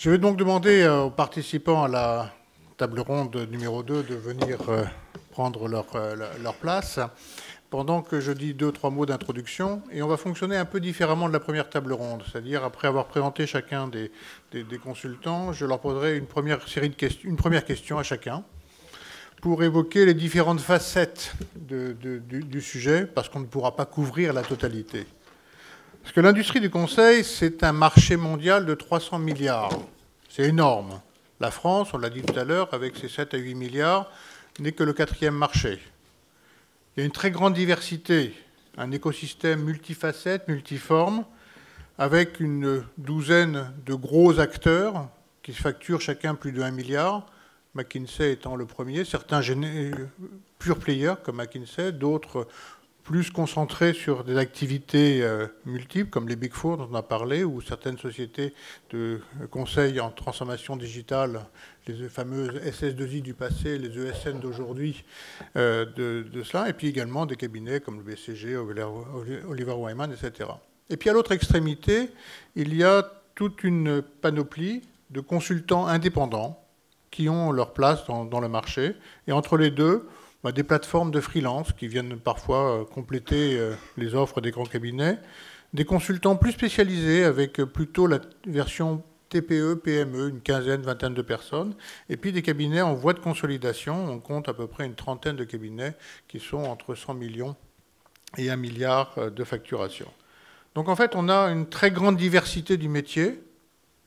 Je vais donc demander aux participants à la table ronde numéro 2 de venir prendre leur place pendant que je dis 2-3 mots d'introduction. Et on va fonctionner un peu différemment de la première table ronde. C'est-à-dire, après avoir présenté chacun des consultants, je leur poserai une première question à chacun pour évoquer les différentes facettes du sujet, parce qu'on ne pourra pas couvrir la totalité. Parce que l'industrie du conseil, c'est un marché mondial de 300 milliards. C'est énorme. La France, on l'a dit tout à l'heure, avec ses 7 à 8 milliards, n'est que le 4e marché. Il y a une très grande diversité, un écosystème multifacette, multiforme, avec une douzaine de gros acteurs qui facturent chacun plus de 1 milliard, McKinsey étant le premier, certains pure players comme McKinsey, d'autres plus concentrés sur des activités multiples, comme les Big Four dont on a parlé, ou certaines sociétés de conseil en transformation digitale, les fameuses SS2I du passé, les ESN d'aujourd'hui, de cela, et puis également des cabinets comme le BCG, Oliver Wyman, etc. Et puis à l'autre extrémité, il y a toute une panoplie de consultants indépendants qui ont leur place dans le marché, et entre les deux, des plateformes de freelance qui viennent parfois compléter les offres des grands cabinets, des consultants plus spécialisés avec plutôt la version TPE, PME, une quinzaine, vingtaine de personnes, et puis des cabinets en voie de consolidation. On compte à peu près une trentaine de cabinets qui sont entre 100 millions et 1 milliard de facturation. Donc en fait, on a une très grande diversité du métier,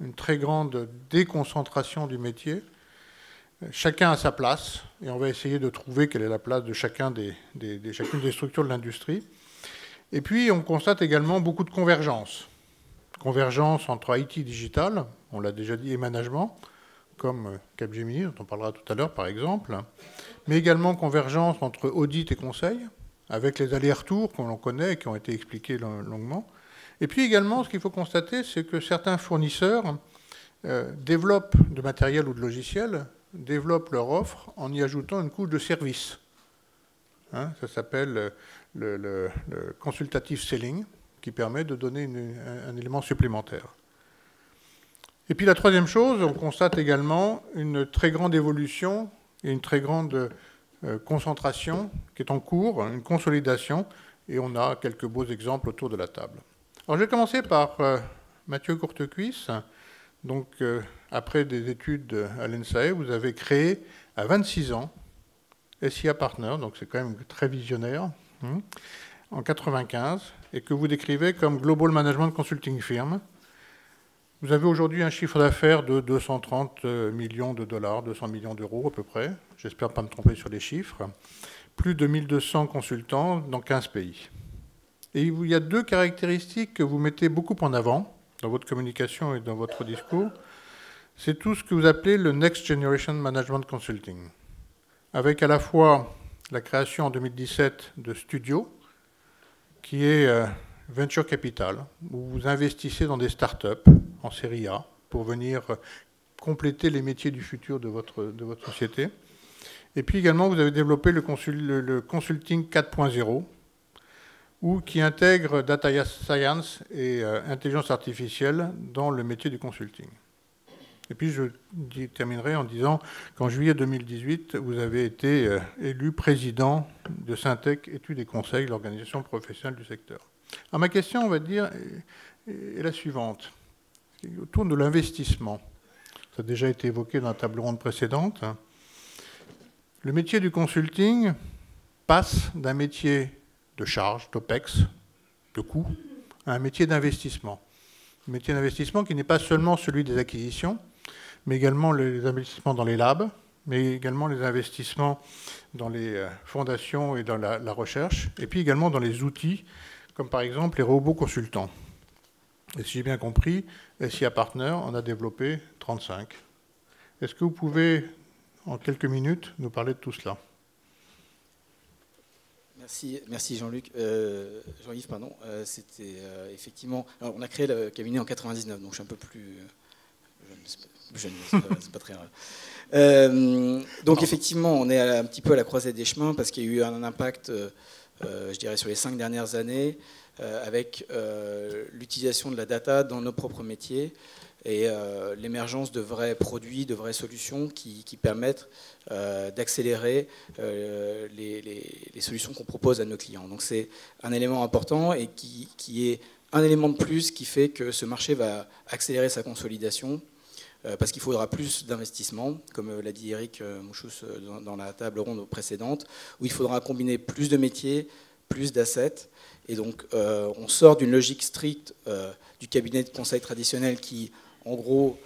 une très grande déconcentration du métier. Chacun a sa place, et on va essayer de trouver quelle est la place de chacune des structures de l'industrie. Et puis, on constate également beaucoup de convergence. Convergence entre IT digital, on l'a déjà dit, et management, comme Capgemini, dont on parlera tout à l'heure, par exemple. Mais également convergence entre audit et conseil, avec les allers-retours qu'on connaît et qui ont été expliqués longuement. Et puis également, ce qu'il faut constater, c'est que certains fournisseurs développent de matériel ou de logiciel, développent leur offre en y ajoutant une couche de service. Ça s'appelle le consultative selling, qui permet de donner un élément supplémentaire. Et puis la troisième chose, on constate également une très grande évolution et une très grande concentration qui est en cours, une consolidation, et on a quelques beaux exemples autour de la table. Alors je vais commencer par Mathieu Courtecuisse. Donc, après des études à l'ENSAE, vous avez créé à 26 ans SIA Partners, donc c'est quand même très visionnaire, en 1995, et que vous décrivez comme Global Management Consulting Firm. Vous avez aujourd'hui un chiffre d'affaires de 230 millions de dollars, 200 millions d'euros à peu près, j'espère pas me tromper sur les chiffres, plus de 1200 consultants dans 15 pays. Et il y a deux caractéristiques que vous mettez beaucoup en avant, dans votre communication et dans votre discours, c'est tout ce que vous appelez le Next Generation Management Consulting, avec à la fois la création en 2017 de Studio, qui est Venture Capital, où vous investissez dans des startups en série A pour venir compléter les métiers du futur de votre société. Et puis également, vous avez développé le Consulting 4.0, qui intègre data science et intelligence artificielle dans le métier du consulting. Et puis je terminerai en disant qu'en juillet 2018, vous avez été élu président de Syntec Études et Conseils, l'organisation professionnelle du secteur. Alors ma question, on va dire, est la suivante. Autour de l'investissement, ça a déjà été évoqué dans la table ronde précédente, le métier du consulting passe d'un métier de charge, d'OPEX, de coût, à un métier d'investissement. Un métier d'investissement qui n'est pas seulement celui des acquisitions, mais également les investissements dans les labs, mais également les investissements dans les fondations et dans la recherche, et puis également dans les outils, comme par exemple les robots consultants. Et si j'ai bien compris, SIA Partners en a développé 35. Est-ce que vous pouvez, en quelques minutes, nous parler de tout cela ? Merci Jean-Luc. Jean-Yves, pardon. C'était effectivement... Alors, on a créé le cabinet en 99, donc je suis un peu plus jeune, c'est pas très grave. Donc effectivement, on est un petit peu à la croisée des chemins parce qu'il y a eu un impact, je dirais, sur les 5 dernières années avec l'utilisation de la data dans nos propres métiers et l'émergence de vrais produits, de vraies solutions qui permettent d'accélérer les solutions qu'on propose à nos clients. Donc c'est un élément important et qui est un élément de plus qui fait que ce marché va accélérer sa consolidation parce qu'il faudra plus d'investissements, comme l'a dit Eric Mouchous dans la table ronde précédente, où il faudra combiner plus de métiers, plus d'assets. Et donc, on sort d'une logique stricte du cabinet de conseil traditionnel qui, en gros,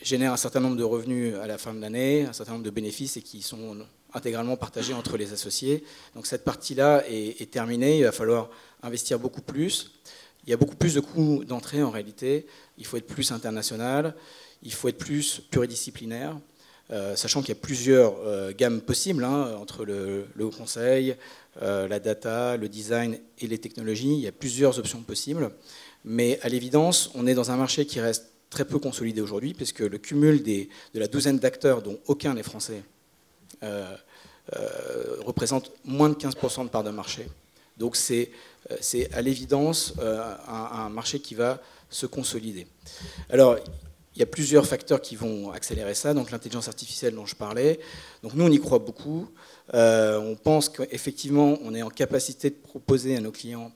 génère un certain nombre de revenus à la fin de l'année, un certain nombre de bénéfices et qui sont intégralement partagés entre les associés. Donc, cette partie-là est terminée. Il va falloir investir beaucoup plus. Il y a beaucoup plus de coûts d'entrée en réalité. Il faut être plus international. Il faut être plus pluridisciplinaire. Sachant qu'il y a plusieurs gammes possibles entre le conseil, la data, le design et les technologies. Il y a plusieurs options possibles. Mais à l'évidence, on est dans un marché qui reste très peu consolidé aujourd'hui, puisque le cumul de la douzaine d'acteurs, dont aucun n'est français, représente moins de 15% de part de marché. Donc c'est à l'évidence un marché qui va se consolider. Alors, il y a plusieurs facteurs qui vont accélérer ça, donc l'intelligence artificielle dont je parlais. Donc nous, on y croit beaucoup. On pense qu'effectivement, on est en capacité de proposer à nos clients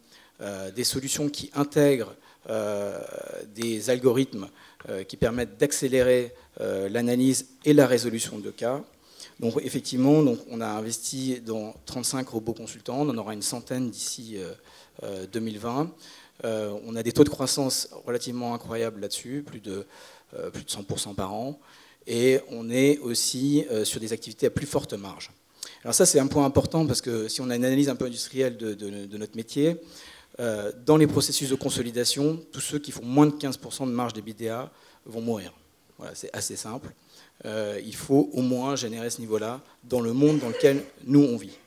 des solutions qui intègrent des algorithmes qui permettent d'accélérer l'analyse et la résolution de cas. Donc effectivement, on a investi dans 35 robots consultants, on en aura une centaine d'ici 2020. On a des taux de croissance relativement incroyables là-dessus, plus de 100% par an. Et on est aussi sur des activités à plus forte marge. Alors ça, c'est un point important parce que si on a une analyse un peu industrielle de notre métier, dans les processus de consolidation, tous ceux qui font moins de 15% de marge d'EBITDA vont mourir. Voilà, c'est assez simple. Il faut au moins générer ce niveau-là dans le monde dans lequel nous, on vit.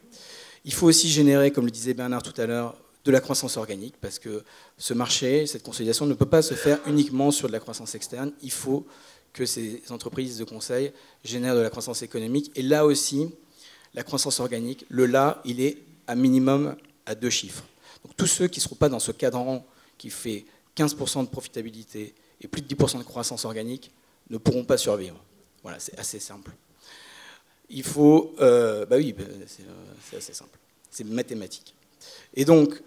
Il faut aussi générer, comme le disait Bernard tout à l'heure, de la croissance organique, parce que ce marché, cette consolidation ne peut pas se faire uniquement sur de la croissance externe. Il faut que ces entreprises de conseil génèrent de la croissance économique. Et là aussi, la croissance organique, le là, il est à minimum à 2 chiffres. Donc tous ceux qui ne seront pas dans ce cadran qui fait 15% de profitabilité et plus de 10% de croissance organique ne pourront pas survivre. Voilà, c'est assez simple. Il faut... c'est assez simple. C'est mathématique. Et donc,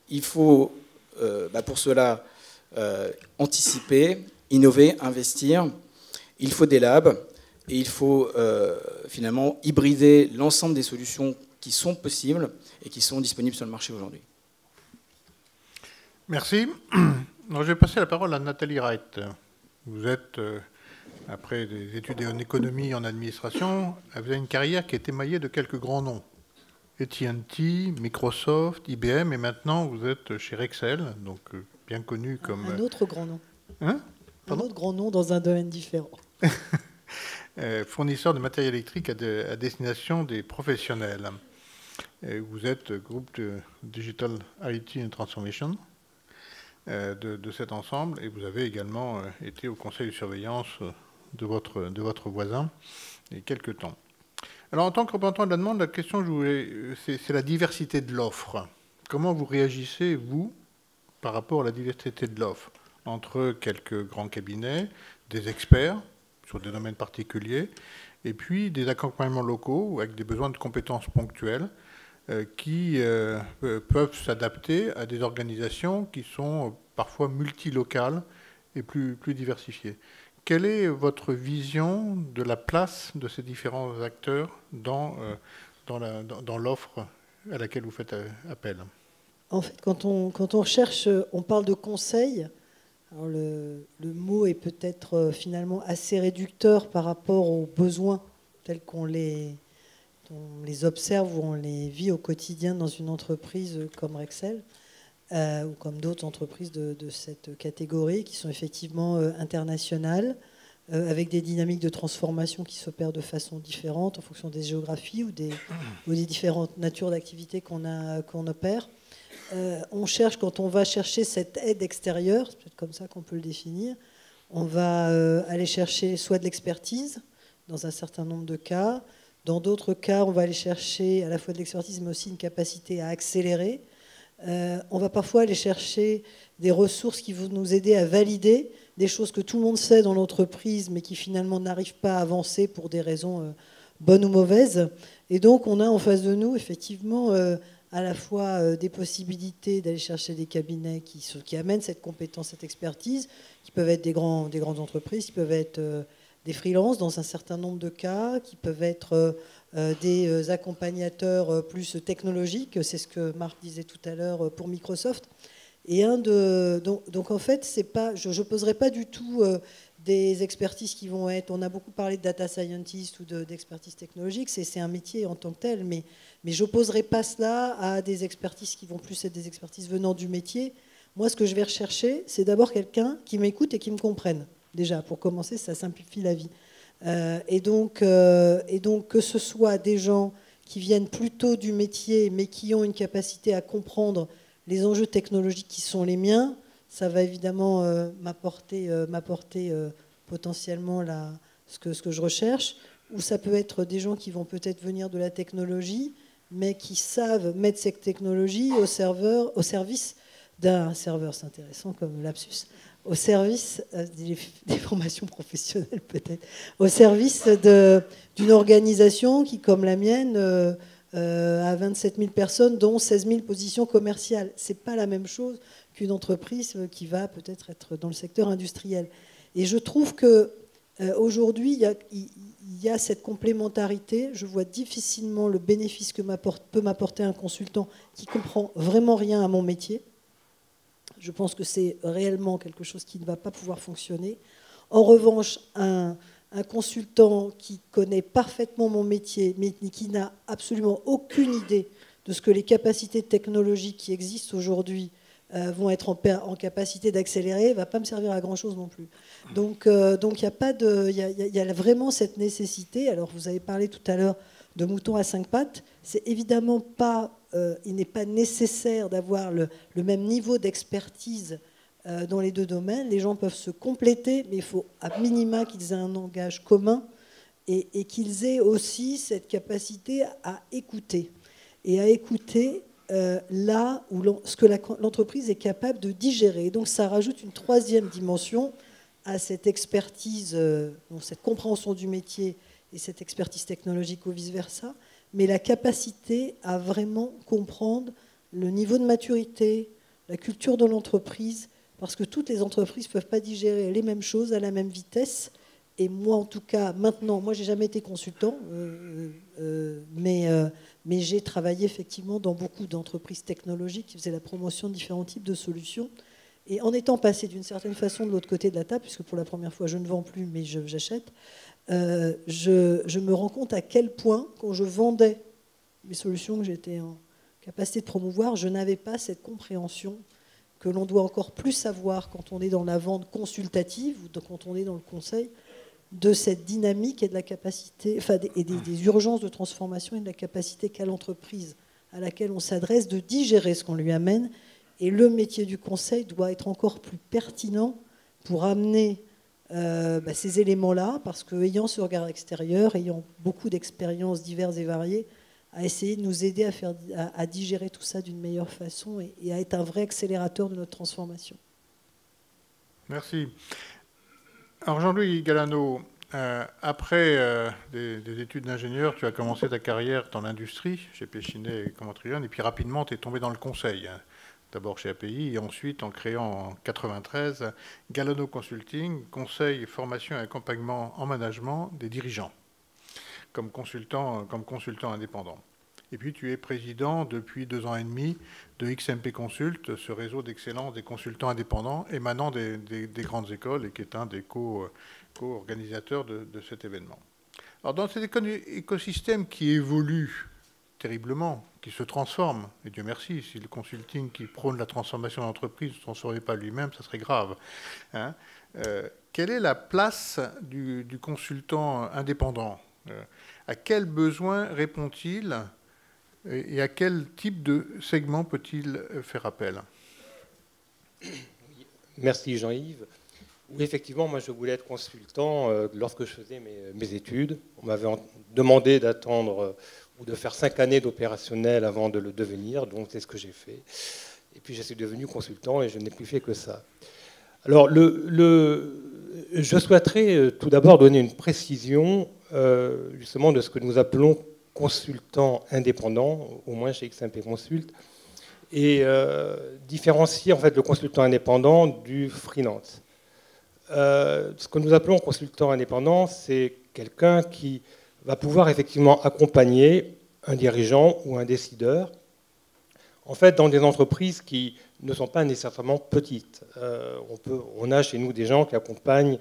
il faut, pour cela, anticiper, innover, investir. Il faut des labs et il faut finalement hybrider l'ensemble des solutions qui sont possibles et qui sont disponibles sur le marché aujourd'hui. Merci. Alors, je vais passer la parole à Nathalie Wright. Vous êtes, après des études en économie et en administration, vous avez une carrière qui est émaillée de quelques grands noms. AT&T, Microsoft, IBM, et maintenant vous êtes chez Rexel, donc bien connu comme... Un autre grand nom. Hein? Un autre grand nom dans un domaine différent. Fournisseur de matériel électrique à destination des professionnels. Vous êtes groupe de Digital IT and Transformation de cet ensemble, et vous avez également été au conseil de surveillance de votre voisin il y a quelques temps. Alors, en tant que représentant de la demande, la question, c'est la diversité de l'offre. Comment vous réagissez, vous, par rapport à la diversité de l'offre entre quelques grands cabinets, des experts sur des domaines particuliers, et puis des accompagnements locaux avec des besoins de compétences ponctuelles qui peuvent s'adapter à des organisations qui sont parfois multilocales et plus diversifiées. Quelle est votre vision de la place de ces différents acteurs dans l'offre à laquelle vous faites appel? En fait, quand on recherche, on parle de conseil. Alors le mot est peut-être finalement assez réducteur par rapport aux besoins tels qu'on les observe ou on les vit au quotidien dans une entreprise comme Rexel. Ou comme d'autres entreprises de cette catégorie qui sont effectivement internationales, avec des dynamiques de transformation qui s'opèrent de façon différente en fonction des géographies ou des différentes natures d'activités qu'on opère. On cherche, quand on va chercher cette aide extérieure, c'est peut-être comme ça qu'on peut le définir, on va aller chercher soit de l'expertise dans un certain nombre de cas. Dans d'autres cas, on va aller chercher à la fois de l'expertise mais aussi une capacité à accélérer. On va parfois aller chercher des ressources qui vont nous aider à valider des choses que tout le monde sait dans l'entreprise, mais qui finalement n'arrivent pas à avancer pour des raisons bonnes ou mauvaises. Et donc, on a en face de nous, effectivement, à la fois des possibilités d'aller chercher des cabinets qui amènent cette compétence, cette expertise, qui peuvent être des grandes entreprises, qui peuvent être des freelances dans un certain nombre de cas, qui peuvent être des accompagnateurs plus technologiques. C'est ce que Marc disait tout à l'heure pour Microsoft. Et donc en fait, c'est pas, je ne poserai pas du tout des expertises qui vont être... On a beaucoup parlé de data scientist ou d'expertise technologique, c'est un métier en tant que tel, mais je n'opposerai pas cela à des expertises qui vont plus être des expertises venant du métier. Moi, ce que je vais rechercher, c'est d'abord quelqu'un qui m'écoute et qui me comprenne. Déjà, pour commencer, ça simplifie la vie. Et donc, que ce soit des gens qui viennent plutôt du métier, mais qui ont une capacité à comprendre les enjeux technologiques qui sont les miens, ça va évidemment m'apporter potentiellement ce que je recherche. Ou ça peut être des gens qui vont peut-être venir de la technologie, mais qui savent mettre cette technologie au service d'un serveur, c'est intéressant comme lapsus, au service des formations professionnelles peut-être, au service d'une organisation qui, comme la mienne, a 27 000 personnes, dont 16 000 positions commerciales. Ce n'est pas la même chose qu'une entreprise qui va peut-être être dans le secteur industriel. Et je trouve qu'aujourd'hui, il y a cette complémentarité. Je vois difficilement le bénéfice que peut m'apporter un consultant qui ne comprend vraiment rien à mon métier. Je pense que c'est réellement quelque chose qui ne va pas pouvoir fonctionner. En revanche, un consultant qui connaît parfaitement mon métier, mais qui n'a absolument aucune idée de ce que les capacités technologiques qui existent aujourd'hui vont être en capacité d'accélérer, ne va pas me servir à grand-chose non plus. Donc il y a vraiment cette nécessité. Alors, vous avez parlé tout à l'heure de moutons à 5 pattes. C'est évidemment pas... il n'est pas nécessaire d'avoir le même niveau d'expertise dans les deux domaines. Les gens peuvent se compléter, mais il faut à minima qu'ils aient un langage commun et qu'ils aient aussi cette capacité à écouter. Et à écouter là où ce que l'entreprise est capable de digérer. Donc ça rajoute une troisième dimension à cette expertise, cette compréhension du métier et cette expertise technologique ou vice-versa, mais la capacité à vraiment comprendre le niveau de maturité, la culture de l'entreprise, parce que toutes les entreprises ne peuvent pas digérer les mêmes choses à la même vitesse. Et moi, en tout cas, maintenant, moi, je n'ai jamais été consultant, mais j'ai travaillé effectivement dans beaucoup d'entreprises technologiques qui faisaient la promotion de différents types de solutions. Et en étant passé d'une certaine façon de l'autre côté de la table, puisque pour la première fois, je ne vends plus, mais j'achète, je me rends compte à quel point, quand je vendais les solutions que j'étais en capacité de promouvoir, je n'avais pas cette compréhension que l'on doit encore plus savoir quand on est dans la vente consultative ou quand on est dans le conseil, de cette dynamique et de la capacité, enfin, des urgences de transformation et de la capacité qu'a l'entreprise à laquelle on s'adresse de digérer ce qu'on lui amène. Et le métier du conseil doit être encore plus pertinent pour amener ces éléments-là, parce qu'ayant ce regard extérieur, ayant beaucoup d'expériences diverses et variées, à essayer de nous aider à digérer tout ça d'une meilleure façon et à être un vrai accélérateur de notre transformation. Merci. Alors Jean-Louis Galano, après des études d'ingénieur, tu as commencé ta carrière dans l'industrie, chez Péchinet et Commontrion, et puis rapidement tu es tombé dans le conseil. D'abord chez API et ensuite en créant en 1993 Galano Consulting, conseil, formation et accompagnement en management des dirigeants, comme consultant indépendant. Et puis tu es président depuis 2 ans et demi de XMP Consult, ce réseau d'excellence des consultants indépendants émanant des grandes écoles et qui est un des co-organisateurs de cet événement. Alors dans cet écosystème qui évolue terriblement, qui se transforme, et Dieu merci, si le consulting qui prône la transformation d'entreprise ne se transformait pas lui-même, ça serait grave. Hein, quelle est la place du consultant indépendant? À quel besoin répond-il et à quel type de segment peut-il faire appel? Merci Jean-Yves. Oui, effectivement, moi je voulais être consultant lorsque je faisais mes études. On m'avait demandé d'attendre ou de faire 5 années d'opérationnel avant de le devenir, donc c'est ce que j'ai fait. Et puis je suis devenu consultant et je n'ai plus fait que ça. Alors, je souhaiterais tout d'abord donner une précision justement de ce que nous appelons consultant indépendant, au moins chez XMP Consult, et différencier en fait le consultant indépendant du freelance. Ce que nous appelons consultant indépendant, c'est quelqu'un qui va pouvoir effectivement accompagner un dirigeant ou un décideur, en fait, dans des entreprises qui ne sont pas nécessairement petites. On a chez nous des gens qui accompagnent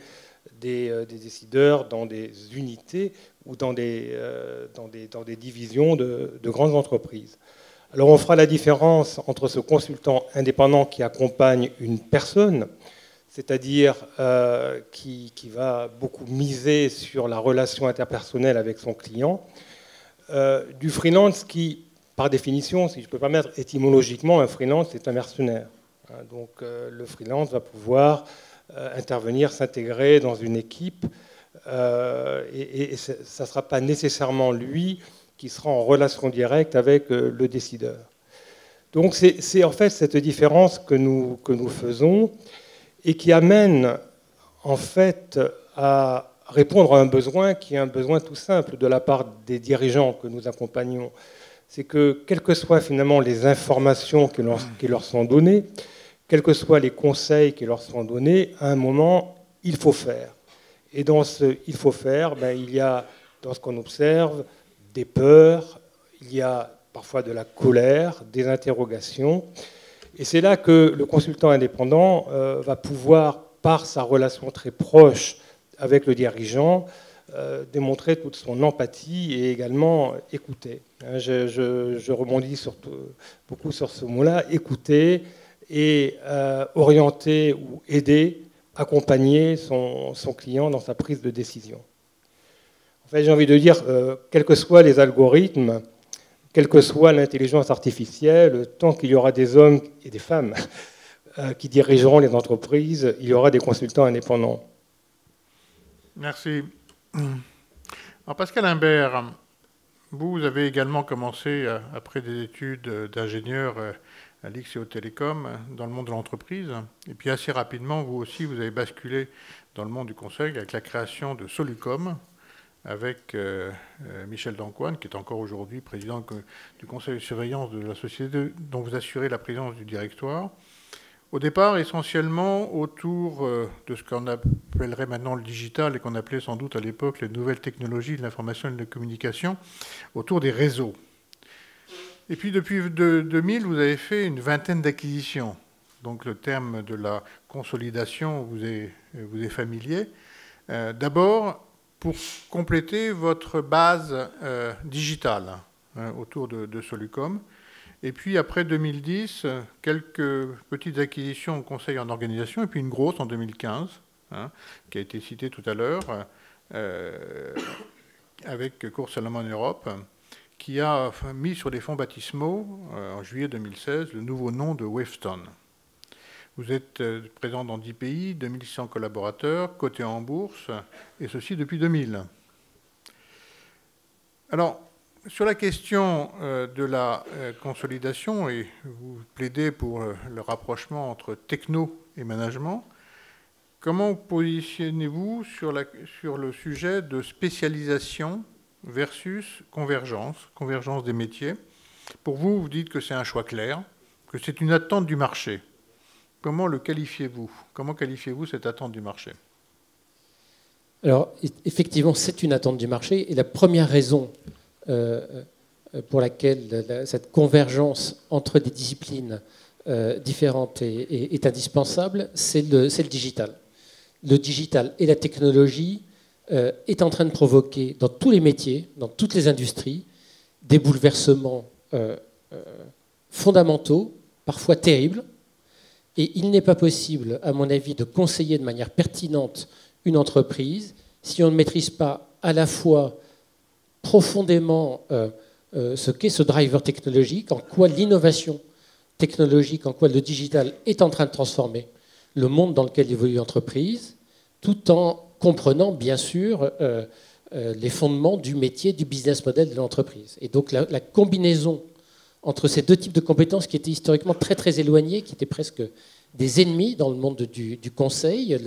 des décideurs dans des unités ou dans des divisions de grandes entreprises. Alors on fera la différence entre ce consultant indépendant qui accompagne une personne, c'est-à-dire qui va beaucoup miser sur la relation interpersonnelle avec son client, du freelance qui, par définition, si je peux pas mettre étymologiquement, un freelance, c'est un mercenaire. Donc le freelance va pouvoir intervenir, s'intégrer dans une équipe, et ça ne sera pas nécessairement lui qui sera en relation directe avec le décideur. Donc c'est en fait cette différence que nous faisons et qui amène en fait à répondre à un besoin qui est un besoin tout simple de la part des dirigeants que nous accompagnons. C'est que, quelles que soient finalement les informations qui leur sont données, quels que soient les conseils qui leur sont donnés, à un moment, il faut faire. Et dans ce « il faut faire », il y a, dans ce qu'on observe, des peurs, il y a parfois de la colère, des interrogations. Et c'est là que le consultant indépendant va pouvoir, par sa relation très proche avec le dirigeant, démontrer toute son empathie et également écouter. Je rebondis beaucoup sur ce mot-là, écouter et orienter ou aider, accompagner son client dans sa prise de décision. En fait, j'ai envie de dire, quels que soient les algorithmes, quelle que soit l'intelligence artificielle, tant qu'il y aura des hommes et des femmes qui dirigeront les entreprises, il y aura des consultants indépendants. Merci. Alors Pascal Imbert, vous avez également commencé, après des études d'ingénieur à l'IXEO Télécom, dans le monde de l'entreprise. Et puis assez rapidement, vous aussi, vous avez basculé dans le monde du conseil avec la création de Solucom, avec Michel Dancoine, qui est encore aujourd'hui président du conseil de surveillance de la société dont vous assurez la présidence du directoire. Au départ, essentiellement autour de ce qu'on appellerait maintenant le digital et qu'on appelait sans doute à l'époque les nouvelles technologies de l'information et de la communication, autour des réseaux. Et puis depuis 2000, vous avez fait une vingtaine d'acquisitions. Donc le terme de la consolidation vous est familier. D'abord, pour compléter votre base digitale autour de Solucom. Et puis après 2010, quelques petites acquisitions au conseil en organisation, et puis une grosse en 2015, qui a été citée tout à l'heure, avec Cours Salomon Europe, qui a mis sur les fonds baptismaux, en juillet 2016, le nouveau nom de Wavestone. Vous êtes présent dans 10 pays, 2600 collaborateurs, cotés en bourse, et ceci depuis 2000. Alors, sur la question de la consolidation, et vous plaidez pour le rapprochement entre techno et management, comment positionnez-vous sur le sujet de spécialisation versus convergence des métiers? Pour vous, vous dites que c'est un choix clair, que c'est une attente du marché. Comment le qualifiez-vous? Comment qualifiez-vous cette attente du marché? Alors, effectivement, c'est une attente du marché. Et la première raison pour laquelle cette convergence entre des disciplines différentes est indispensable, c'est le digital. Le digital et la technologie est en train de provoquer dans tous les métiers, dans toutes les industries, des bouleversements fondamentaux, parfois terribles. Et il n'est pas possible, à mon avis, de conseiller de manière pertinente une entreprise si on ne maîtrise pas à la fois profondément ce qu'est ce driver technologique, en quoi l'innovation technologique, en quoi le digital est en train de transformer le monde dans lequel évolue l'entreprise, tout en comprenant, bien sûr, les fondements du métier, du business model de l'entreprise. Et donc la combinaison entre ces deux types de compétences qui étaient historiquement très très éloignés, qui étaient presque des ennemis dans le monde du conseil.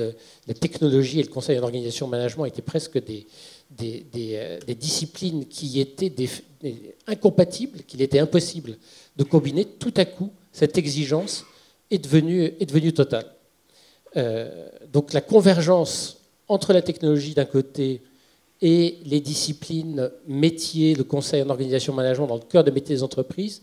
La technologie et le conseil en organisation management étaient presque des disciplines qui étaient incompatibles, qu'il était impossible de combiner. Tout à coup, cette exigence est devenue totale. Donc la convergence entre la technologie d'un côté et les disciplines métiers, le conseil en organisation management dans le cœur de métier des entreprises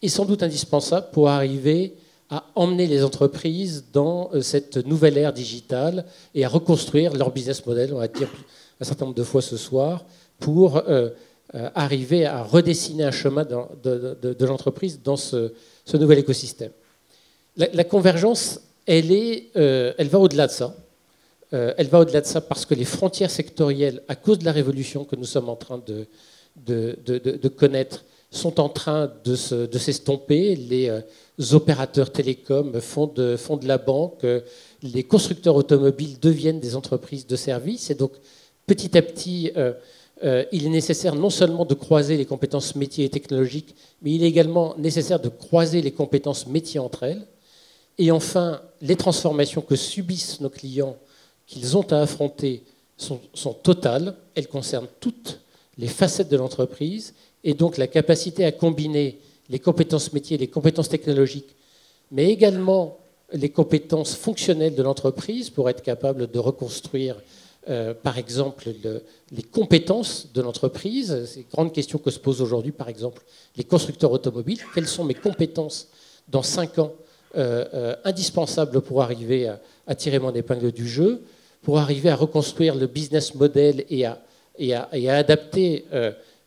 est sans doute indispensable pour arriver à emmener les entreprises dans cette nouvelle ère digitale et à reconstruire leur business model, on va dire un certain nombre de fois ce soir, pour arriver à redessiner un chemin de l'entreprise dans ce nouvel écosystème. La convergence, elle va au-delà de ça. Elle va au-delà de ça parce que les frontières sectorielles, à cause de la révolution que nous sommes en train de connaître, sont en train de s'estomper. Les opérateurs télécoms font de la banque, les constructeurs automobiles deviennent des entreprises de services. Et donc, petit à petit, il est nécessaire non seulement de croiser les compétences métiers et technologiques, mais il est également nécessaire de croiser les compétences métiers entre elles. Et enfin, les transformations que subissent nos clients, qu'ils ont à affronter, sont totales. Elles concernent toutes les facettes de l'entreprise. Et donc la capacité à combiner les compétences métiers, les compétences technologiques, mais également les compétences fonctionnelles de l'entreprise pour être capable de reconstruire, par exemple, les compétences de l'entreprise. C'est une grande question que se posent aujourd'hui, par exemple, les constructeurs automobiles. Quelles sont mes compétences dans 5 ans indispensables pour arriver à tirer mon épingle du jeu, pour arriver à reconstruire le business model et à adapter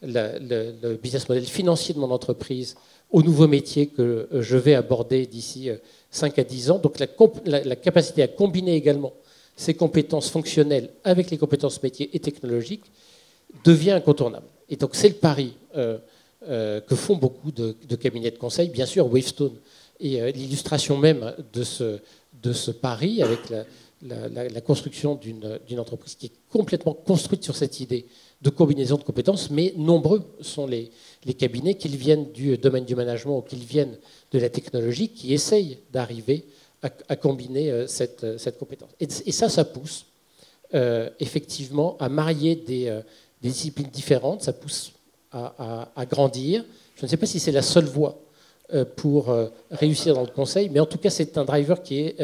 le business model financier de mon entreprise aux nouveaux métiers que je vais aborder d'ici 5 à 10 ans. Donc la capacité à combiner également ces compétences fonctionnelles avec les compétences métiers et technologiques devient incontournable. Et donc c'est le pari que font beaucoup de cabinets de conseil. Bien sûr, Wavestone est l'illustration même de ce pari avec la construction d'une entreprise qui est complètement construite sur cette idée de combinaison de compétences, mais nombreux sont les cabinets, qu'ils viennent du domaine du management ou qu'ils viennent de la technologie, qui essayent d'arriver à combiner cette compétence. Et ça pousse effectivement à marier des disciplines différentes, ça pousse à grandir. Je ne sais pas si c'est la seule voie pour réussir dans le conseil, mais en tout cas, c'est un driver qui est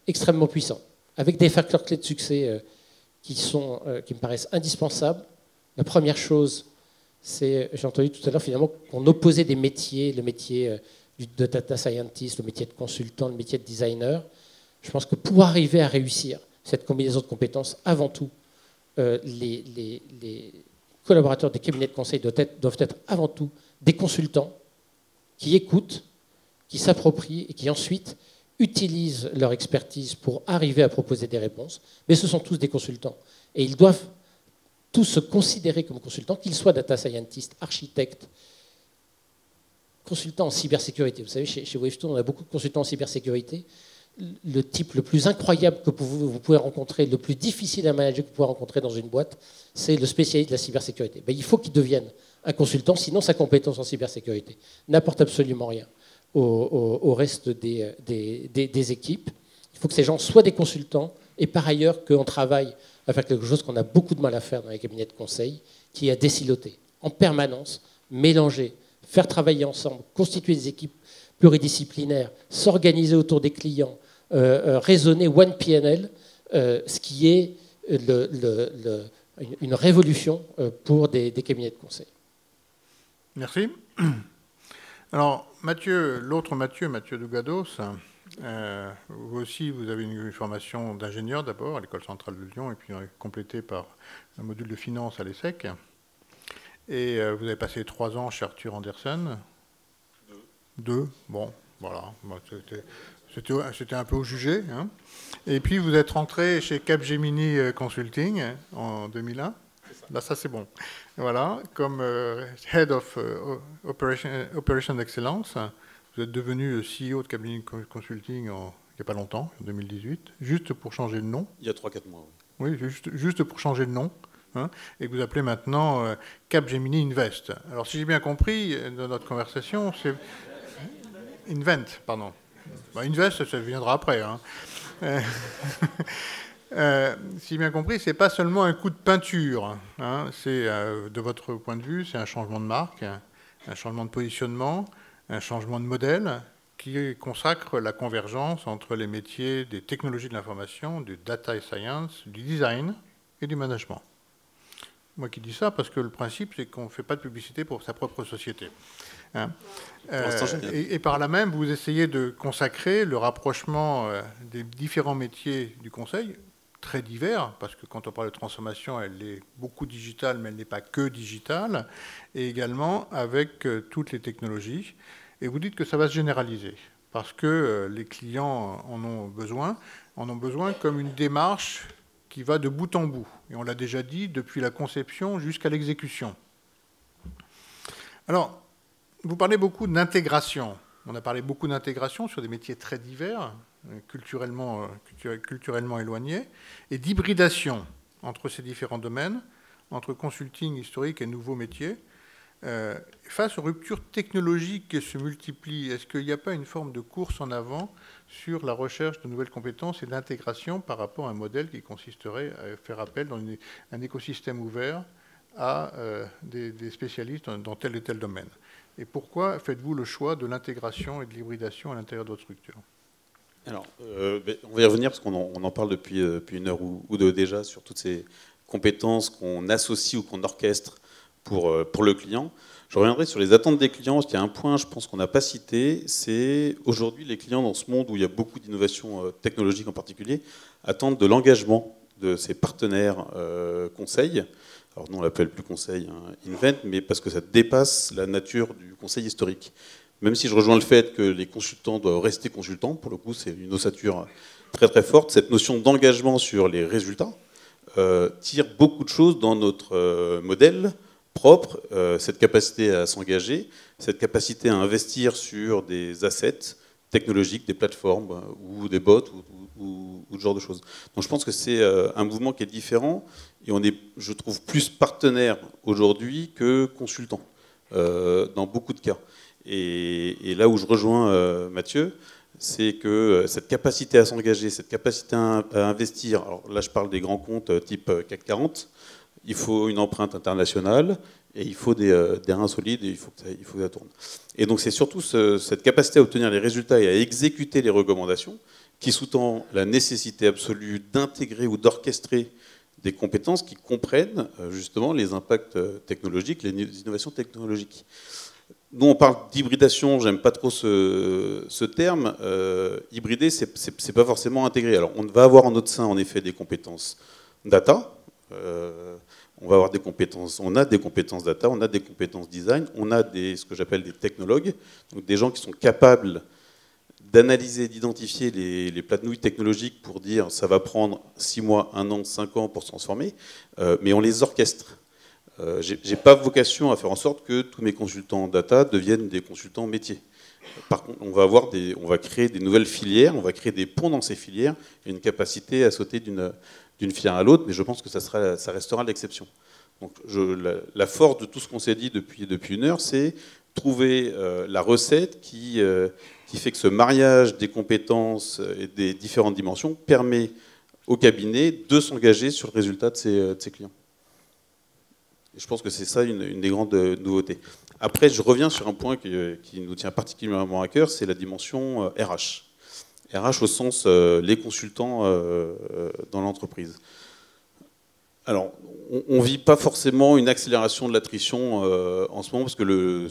extrêmement puissant, avec des facteurs clés de succès qui me paraissent indispensables. La première chose, c'est, j'ai entendu tout à l'heure, finalement, qu'on opposait des métiers, le métier de data scientist, le métier de consultant, le métier de designer. Je pense que pour arriver à réussir cette combinaison de compétences, avant tout, les collaborateurs des cabinets de conseil doivent être avant tout des consultants qui écoutent, qui s'approprient et qui ensuite utilisent leur expertise pour arriver à proposer des réponses. Mais ce sont tous des consultants. Et ils doivent tous se considérer comme consultants, qu'ils soient data scientists, architectes, consultants en cybersécurité. Vous savez, chez Wavestone, on a beaucoup de consultants en cybersécurité. Le type le plus incroyable que vous pouvez rencontrer, le plus difficile à manager que vous pouvez rencontrer dans une boîte, c'est le spécialiste de la cybersécurité. Il faut qu'il devienne un consultant, sinon sa compétence en cybersécurité n'apporte absolument rien au reste des équipes. Il faut que ces gens soient des consultants et par ailleurs qu'on travaille à faire quelque chose qu'on a beaucoup de mal à faire dans les cabinets de conseil, qui est à désiloter en permanence, mélanger, faire travailler ensemble, constituer des équipes pluridisciplinaires, s'organiser autour des clients, raisonner One PNL, ce qui est une révolution pour des cabinets de conseil. Merci. Alors, Mathieu, l'autre Mathieu Dougados, vous aussi, vous avez une formation d'ingénieur d'abord à l'École centrale de Lyon et puis complétée par un module de finance à l'ESSEC. Et vous avez passé 3 ans chez Arthur Andersen. 2, bon, voilà. C'était un peu au jugé. Hein. Et puis vous êtes rentré chez Capgemini Consulting en 2001. Là, ça c'est bon. Voilà, comme Head of Operation Excellence. Vous êtes devenu CEO de Capgemini Consulting il n'y a pas longtemps, en 2018, juste pour changer de nom. Il y a 3-4 mois, oui. Oui, juste pour changer de nom. hein, et que vous appelez maintenant Capgemini Invest. Alors si j'ai bien compris dans notre conversation, c'est Invent, pardon. Bah, Invest, ça viendra après. Hein. Si j'ai bien compris, c'est pas seulement un coup de peinture. Hein, c'est, de votre point de vue, c'est un changement de marque, un changement de positionnement, un changement de modèle qui consacre la convergence entre les métiers des technologies de l'information, du data et science, du design et du management. Moi qui dis ça parce que le principe, c'est qu'on ne fait pas de publicité pour sa propre société. Hein. Et par là même, vous essayez de consacrer le rapprochement des différents métiers du conseil, très divers, parce que quand on parle de transformation, elle est beaucoup digitale, mais elle n'est pas que digitale, et également avec toutes les technologies. Et vous dites que ça va se généraliser, parce que les clients en ont besoin comme une démarche qui va de bout en bout. Et on l'a déjà dit, depuis la conception jusqu'à l'exécution. Alors, vous parlez beaucoup d'intégration. On a parlé beaucoup d'intégration sur des métiers très divers, culturellement éloignés, et d'hybridation entre ces différents domaines, entre consulting historique et nouveaux métiers. Face aux ruptures technologiques qui se multiplient, est-ce qu'il n'y a pas une forme de course en avant sur la recherche de nouvelles compétences et d'intégration par rapport à un modèle qui consisterait à faire appel dans un écosystème ouvert à des spécialistes dans tel et tel domaine? Et pourquoi faites-vous le choix de l'intégration et de l'hybridation à l'intérieur de votre structure? Alors, on va y revenir parce qu'on en parle depuis une heure ou deux déjà sur toutes ces compétences qu'on associe ou qu'on orchestre pour le client. Je reviendrai sur les attentes des clients, parce qu'il y a un point, je pense, qu'on n'a pas cité, c'est aujourd'hui les clients dans ce monde où il y a beaucoup d'innovations technologiques en particulier, attendent de l'engagement de ces partenaires conseils. Alors nous on l'appelle plus conseil Invent, mais parce que ça dépasse la nature du conseil historique. Même si je rejoins le fait que les consultants doivent rester consultants, pour le coup c'est une ossature très très forte, cette notion d'engagement sur les résultats tire beaucoup de choses dans notre modèle propre, cette capacité à s'engager, cette capacité à investir sur des assets technologiques, des plateformes ou des bots ou ce genre de choses. Donc je pense que c'est un mouvement qui est différent et on est, je trouve, plus partenaire aujourd'hui que consultant dans beaucoup de cas. Et là où je rejoins Mathieu, c'est que cette capacité à s'engager, cette capacité à investir, alors là je parle des grands comptes type CAC 40, il faut une empreinte internationale et il faut des reins solides et il faut que ça tourne. Et donc c'est surtout cette capacité à obtenir les résultats et à exécuter les recommandations qui sous-tend la nécessité absolue d'intégrer ou d'orchestrer des compétences qui comprennent justement les impacts technologiques, les innovations technologiques. Nous on parle d'hybridation, j'aime pas trop ce terme. Hybrider, c'est pas forcément intégrer. Alors on va avoir en notre sein en effet des compétences data. On va avoir des compétences, on a des compétences data, on a des compétences design, on a ce que j'appelle des technologues, donc des gens qui sont capables d'analyser, d'identifier les planouilles technologiques pour dire ça va prendre 6 mois, 1 an, 5 ans pour se transformer, mais on les orchestre. J'ai pas vocation à faire en sorte que tous mes consultants data deviennent des consultants métiers. Par contre, on va créer des nouvelles filières, on va créer des ponts dans ces filières et une capacité à sauter d'une filière à l'autre, mais je pense que ça restera l'exception. Donc la force de tout ce qu'on s'est dit depuis une heure, c'est trouver la recette qui fait que ce mariage des compétences et des différentes dimensions permet au cabinet de s'engager sur le résultat de ses clients. Et je pense que c'est ça une des grandes nouveautés. Après, je reviens sur un point qui nous tient particulièrement à cœur, c'est la dimension RH. RH au sens les consultants dans l'entreprise. Alors, on ne vit pas forcément une accélération de l'attrition en ce moment parce que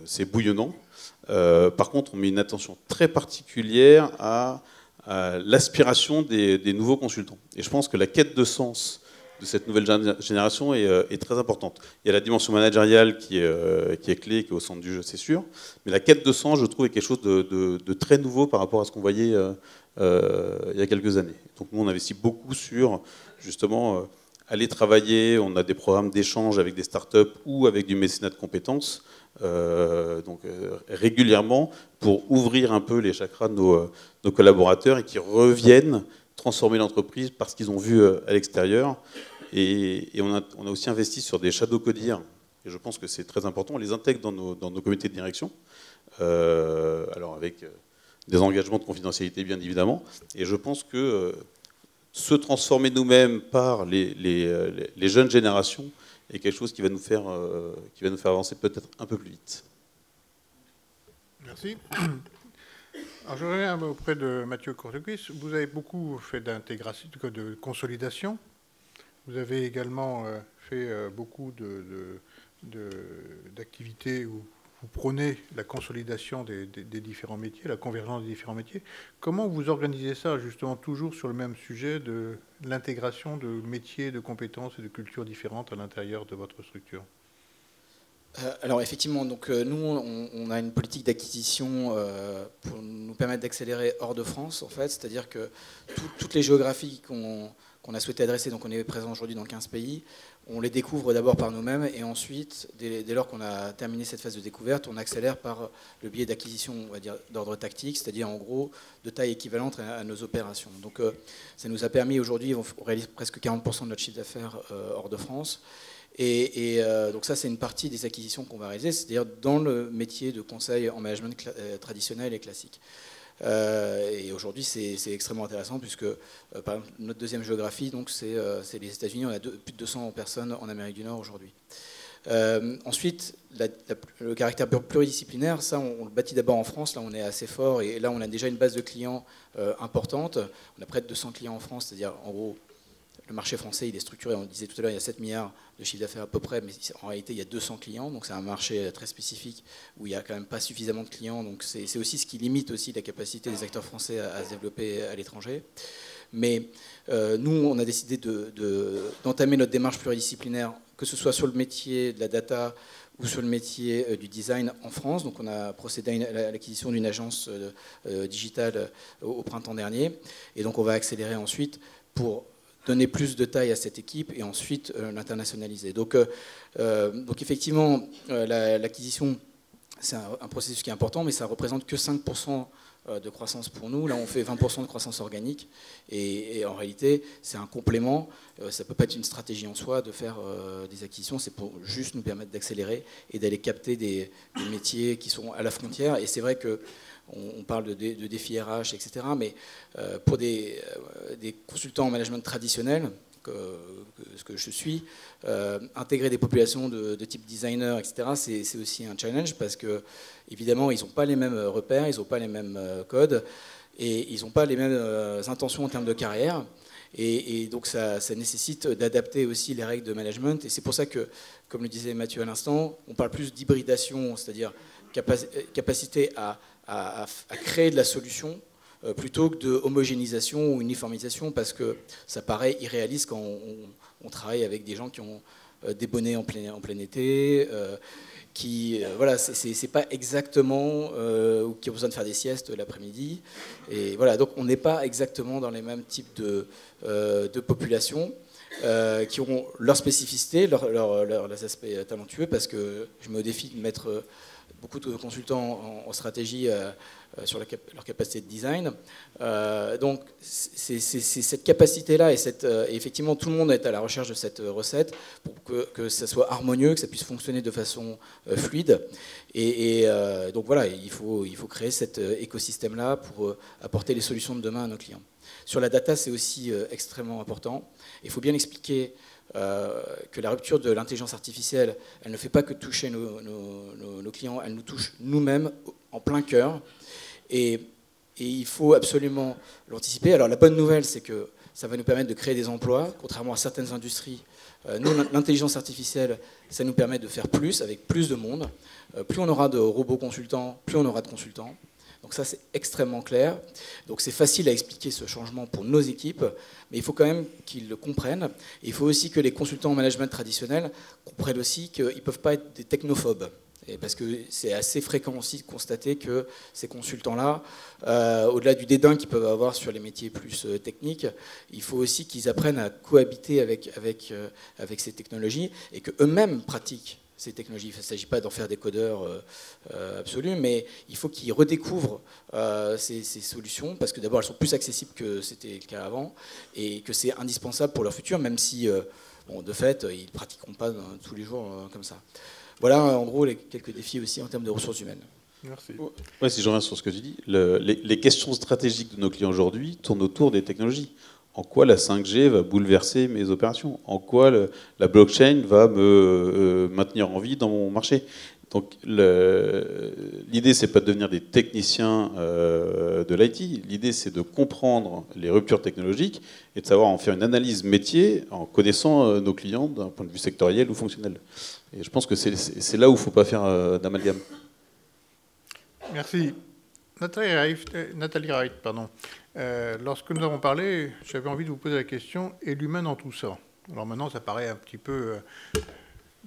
c'est bouillonnant. Par contre, on met une attention très particulière à l'aspiration des nouveaux consultants. Et je pense que la quête de sens de cette nouvelle génération est très importante. Il y a la dimension managériale qui est clé, qui est au centre du jeu, c'est sûr. Mais la quête de sens, je trouve, est quelque chose de très nouveau par rapport à ce qu'on voyait il y a quelques années. Donc nous, on investit beaucoup sur, justement, aller travailler. On a des programmes d'échange avec des startups ou avec du mécénat de compétences, régulièrement, pour ouvrir un peu les chakras de nos collaborateurs et qui reviennent transformer l'entreprise parce qu'ils ont vu à l'extérieur Et on a aussi investi sur des shadow codiers, et je pense que c'est très important. On les intègre dans nos comités de direction, alors avec des engagements de confidentialité bien évidemment. Et je pense que se transformer nous-mêmes par les jeunes générations est quelque chose qui va nous faire avancer peut-être un peu plus vite. Merci. Alors je reviens auprès de Mathieu Courtecuisse. Vous avez beaucoup fait d'intégration, de consolidation. Vous avez également fait beaucoup d'activités où vous prônez la consolidation des différents métiers, la convergence des différents métiers. Comment vous organisez ça, justement, toujours sur le même sujet de l'intégration de métiers, de compétences et de cultures différentes à l'intérieur de votre structure ? Alors effectivement, donc, nous on a une politique d'acquisition pour nous permettre d'accélérer hors de France, en fait, c'est-à-dire que toutes les géographies qu'on a souhaité adresser, donc on est présent aujourd'hui dans 15 pays, on les découvre d'abord par nous-mêmes et ensuite, dès lors qu'on a terminé cette phase de découverte, on accélère par le biais d'acquisition, on va dire, d'ordre tactique, c'est-à-dire en gros de taille équivalente à nos opérations. Donc ça nous a permis aujourd'hui, on réalise presque 40% de notre chiffre d'affaires hors de France. Et donc ça, c'est une partie des acquisitions qu'on va réaliser, c'est-à-dire dans le métier de conseil en management traditionnel et classique. Et aujourd'hui, c'est extrêmement intéressant puisque, par exemple, notre deuxième géographie, donc c'est les États-Unis. On a plus de 200 personnes en Amérique du Nord aujourd'hui. Ensuite, le caractère pluridisciplinaire, ça, on le bâtit d'abord en France. Là, on est assez fort et là, on a déjà une base de clients importante. On a près de 200 clients en France, c'est-à-dire en gros. Le marché français, il est structuré, on le disait tout à l'heure, il y a 7 milliards de chiffre d'affaires à peu près, mais en réalité, il y a 200 clients, donc c'est un marché très spécifique où il n'y a quand même pas suffisamment de clients, donc c'est aussi ce qui limite aussi la capacité des acteurs français à se développer à l'étranger. Mais nous, on a décidé d'entamer notre démarche pluridisciplinaire, que ce soit sur le métier de la data ou sur le métier du design en France. Donc on a procédé à l'acquisition d'une agence digitale au printemps dernier, et donc on va accélérer ensuite pour donner plus de taille à cette équipe et ensuite l'internationaliser. Donc effectivement, l'acquisition, c'est un processus qui est important, mais ça ne représente que 5% de croissance pour nous. Là, on fait 20% de croissance organique. Et en réalité, c'est un complément. Ça ne peut pas être une stratégie en soi de faire des acquisitions. C'est pour juste nous permettre d'accélérer et d'aller capter des métiers qui sont à la frontière. Et c'est vrai que on parle de défis RH, etc. Mais pour des consultants en management traditionnel, ce que je suis, intégrer des populations de type designer, etc., c'est aussi un challenge parce que, évidemment, ils n'ont pas les mêmes repères, ils n'ont pas les mêmes codes et ils n'ont pas les mêmes intentions en termes de carrière. Et donc, ça nécessite d'adapter aussi les règles de management. Et c'est pour ça que, comme le disait Mathieu à l'instant, on parle plus d'hybridation, c'est-à-dire capacité à créer de la solution plutôt que de homogénéisation ou uniformisation, parce que ça paraît irréaliste quand on travaille avec des gens qui ont des bonnets en plein été, voilà, c'est pas exactement, ou qui ont besoin de faire des siestes l'après-midi. Et voilà, donc on n'est pas exactement dans les mêmes types de populations. Qui auront leur spécificité, leurs aspects talentueux, parce que je me défie de mettre beaucoup de consultants en stratégie sur leur capacité de design. Donc c'est cette capacité-là, et effectivement tout le monde est à la recherche de cette recette pour que ça soit harmonieux, que ça puisse fonctionner de façon fluide. Et donc voilà, il faut créer cet écosystème-là pour apporter les solutions de demain à nos clients. Sur la data, c'est aussi extrêmement important. Il faut bien expliquer que la rupture de l'intelligence artificielle, elle ne fait pas que toucher nos clients, elle nous touche nous-mêmes en plein cœur. Et il faut absolument l'anticiper. Alors la bonne nouvelle, c'est que ça va nous permettre de créer des emplois, contrairement à certaines industries. Nous, l'intelligence artificielle, ça nous permet de faire plus, avec plus de monde. Plus on aura de robots consultants, plus on aura de consultants. Donc ça, c'est extrêmement clair. Donc c'est facile à expliquer ce changement pour nos équipes, mais il faut quand même qu'ils le comprennent. Et il faut aussi que les consultants en management traditionnel comprennent aussi qu'ils ne peuvent pas être des technophobes. Et parce que c'est assez fréquent aussi de constater que ces consultants-là, au-delà du dédain qu'ils peuvent avoir sur les métiers plus techniques, il faut aussi qu'ils apprennent à cohabiter avec ces technologies et qu'eux-mêmes pratiquent ces technologies. Il ne s'agit pas d'en faire des codeurs absolus, mais il faut qu'ils redécouvrent ces solutions, parce que d'abord, elles sont plus accessibles que c'était le cas avant, et que c'est indispensable pour leur futur, même si bon, de fait, ils ne pratiqueront pas tous les jours comme ça. Voilà, en gros, quelques défis aussi en termes de ressources humaines. Merci. Ouais, si je reviens sur ce que tu dis, les questions stratégiques de nos clients aujourd'hui tournent autour des technologies. En quoi la 5G va bouleverser mes opérations? En quoi la blockchain va me maintenir en vie dans mon marché? Donc l'idée, c'est pas de devenir des techniciens de l'IT. L'idée, c'est de comprendre les ruptures technologiques et de savoir en faire une analyse métier en connaissant nos clients d'un point de vue sectoriel ou fonctionnel. Et je pense que c'est là où il ne faut pas faire d'amalgame. Merci. Nathalie Wright, pardon. Lorsque nous avons parlé, j'avais envie de vous poser la question, et l'humain dans tout ça? Alors maintenant, ça paraît un petit peu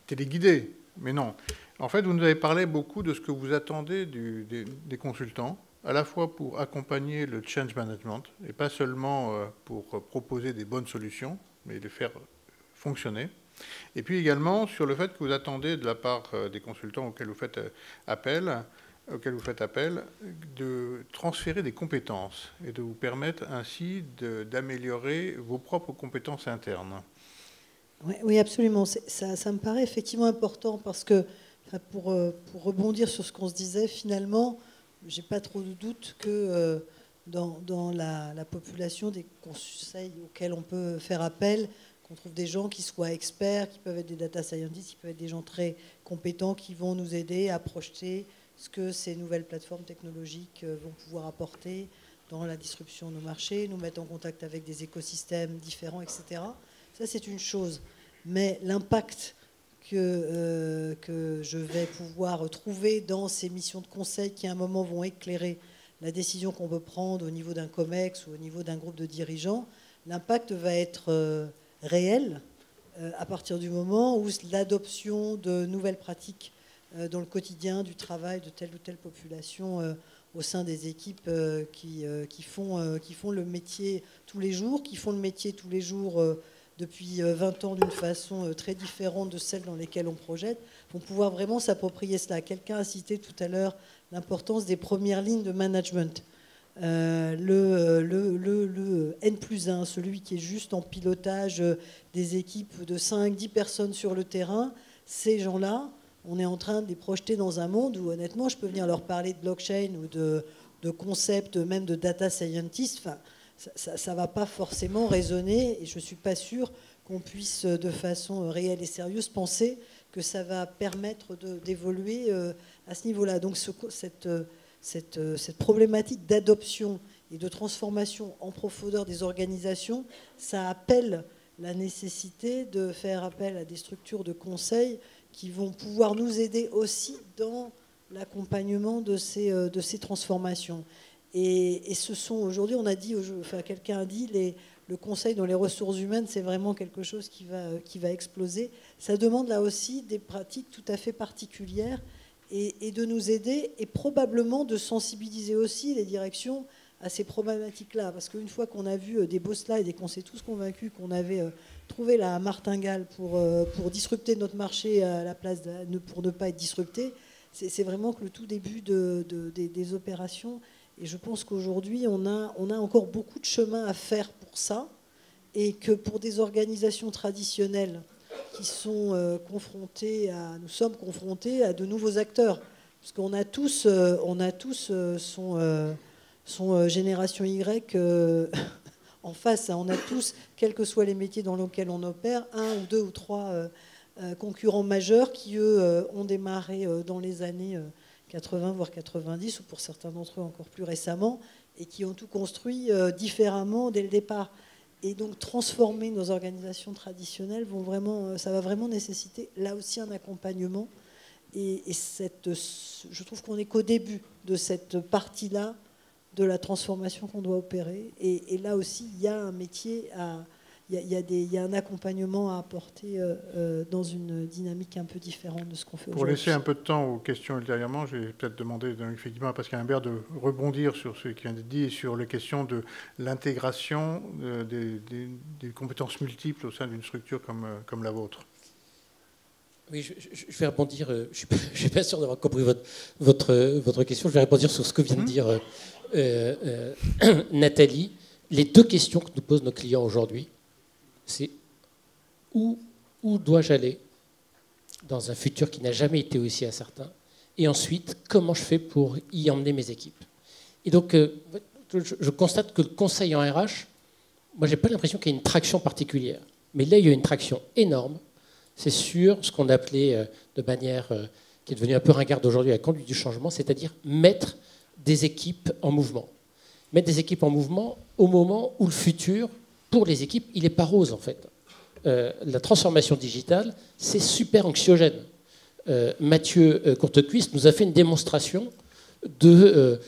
téléguidé, mais non. En fait, vous nous avez parlé beaucoup de ce que vous attendez des consultants, à la fois pour accompagner le change management, et pas seulement pour proposer des bonnes solutions, mais les faire fonctionner. Et puis également sur le fait que vous attendez de la part des consultants auxquels vous faites appel, de transférer des compétences et de vous permettre ainsi d'améliorer vos propres compétences internes. Oui, absolument. Ça me paraît effectivement important parce que, pour rebondir sur ce qu'on se disait, finalement, j'ai pas trop de doute que dans la population des conseils auxquels on peut faire appel, qu'on trouve des gens qui soient experts, qui peuvent être des data scientists, qui peuvent être des gens très compétents, qui vont nous aider à projeter ce que ces nouvelles plateformes technologiques vont pouvoir apporter dans la disruption de nos marchés, nous mettre en contact avec des écosystèmes différents, etc. Ça, c'est une chose. Mais l'impact que je vais pouvoir trouver dans ces missions de conseil qui, à un moment, vont éclairer la décision qu'on veut prendre au niveau d'un COMEX ou au niveau d'un groupe de dirigeants, l'impact va être réel à partir du moment où l'adoption de nouvelles pratiques dans le quotidien du travail de telle ou telle population au sein des équipes qui font le métier tous les jours, depuis 20 ans d'une façon très différente de celle dans lesquelles on projette, vont pouvoir vraiment s'approprier cela. Quelqu'un a cité tout à l'heure l'importance des premières lignes de management. Le N+1, celui qui est juste en pilotage des équipes de 5-10 personnes sur le terrain, ces gens-là, on est en train de les projeter dans un monde où, honnêtement, je peux venir leur parler de blockchain ou de concepts, même de data scientist. Enfin, ça ne va pas forcément résonner et je ne suis pas sûre qu'on puisse, de façon réelle et sérieuse, penser que ça va permettre d'évoluer à ce niveau-là. Donc cette problématique d'adoption et de transformation en profondeur des organisations, ça appelle la nécessité de faire appel à des structures de conseil qui vont pouvoir nous aider aussi dans l'accompagnement de ces transformations. Et ce sont aujourd'hui, on a dit, enfin quelqu'un a dit, le conseil dans les ressources humaines, c'est vraiment quelque chose qui va exploser. Ça demande là aussi des pratiques tout à fait particulières et de nous aider et probablement de sensibiliser aussi les directions à ces problématiques-là. Parce qu'une fois qu'on a vu des beaux slides et qu'on s'est tous convaincus qu'on avait trouvé la martingale pour disrupter notre marché à la place pour ne pas être disrupté, c'est vraiment que le tout début des opérations. Et je pense qu'aujourd'hui, on a encore beaucoup de chemin à faire pour ça. Et que pour des organisations traditionnelles qui sont nous sommes confrontés à de nouveaux acteurs. Parce qu'on a tous son génération Y en face. On a tous, quels que soient les métiers dans lesquels on opère, 1 ou 2 ou 3 concurrents majeurs qui, eux, ont démarré dans les années 80, voire 90, ou pour certains d'entre eux encore plus récemment, et qui ont tout construit différemment dès le départ. Et donc transformer nos organisations traditionnelles ça va vraiment nécessiter là aussi un accompagnement. Et je trouve qu'on n'est qu'au début de cette partie-là de la transformation qu'on doit opérer. Et là aussi, il y a un métier, il y a un accompagnement à apporter dans une dynamique un peu différente de ce qu'on fait aujourd'hui. Pour laisser un peu de temps aux questions ultérieurement, je vais peut-être demander effectivement à Pascal Imbert de rebondir sur ce qui vient d'être dit et sur les questions de l'intégration des compétences multiples au sein d'une structure comme la vôtre. Oui, je vais rebondir. Je ne suis pas sûr d'avoir compris votre question. Je vais rebondir sur ce que vient de dire Nathalie. Les deux questions que nous posent nos clients aujourd'hui, c'est où où dois-je aller dans un futur qui n'a jamais été aussi incertain, et ensuite, comment je fais pour y emmener mes équipes. Et donc, je constate que le conseil en RH, moi, je n'ai pas l'impression qu'il y ait une traction particulière. Mais là, il y a une traction énorme. C'est sur ce qu'on appelait de manière qui est devenue un peu ringarde aujourd'hui la conduite du changement, c'est-à-dire mettre des équipes en mouvement. Mettre des équipes en mouvement au moment où le futur, pour les équipes, il n'est pas rose, en fait. La transformation digitale, c'est super anxiogène. Mathieu Courtecuisse nous a fait une démonstration de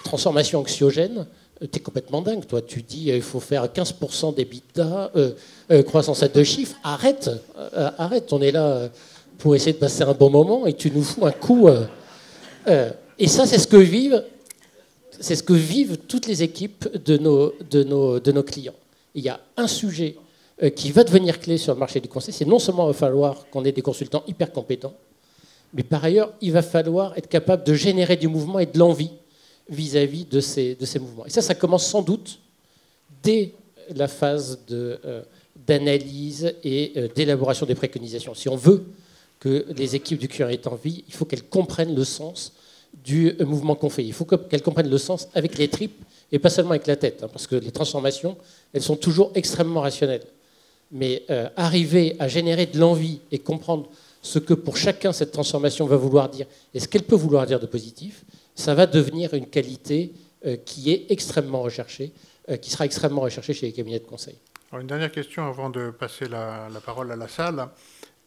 transformation anxiogène. Tu es complètement dingue, toi. Tu dis il faut faire 15% d'EBITDA, croissance à 2 chiffres. Arrête, arrête. On est là pour essayer de passer un bon moment et tu nous fous un coup. Et ça, c'est ce que vivent toutes les équipes de nos clients. Il y a un sujet qui va devenir clé sur le marché du conseil, c'est non seulement il va falloir qu'on ait des consultants hyper compétents, mais par ailleurs, il va falloir être capable de générer du mouvement et de l'envie vis-à-vis de ces mouvements. Et ça commence sans doute dès la phase d'analyse et d'élaboration des préconisations. Si on veut que les équipes du client aient envie, il faut qu'elles comprennent le sens du mouvement qu'on fait. Il faut qu'elles comprennent le sens avec les tripes et pas seulement avec la tête, hein, parce que les transformations, elles sont toujours extrêmement rationnelles. Mais arriver à générer de l'envie et comprendre ce que pour chacun cette transformation va vouloir dire et ce qu'elle peut vouloir dire de positif, ça va devenir une qualité qui est extrêmement recherchée, qui sera extrêmement recherchée chez les cabinets de conseil. Alors une dernière question avant de passer la parole à la salle.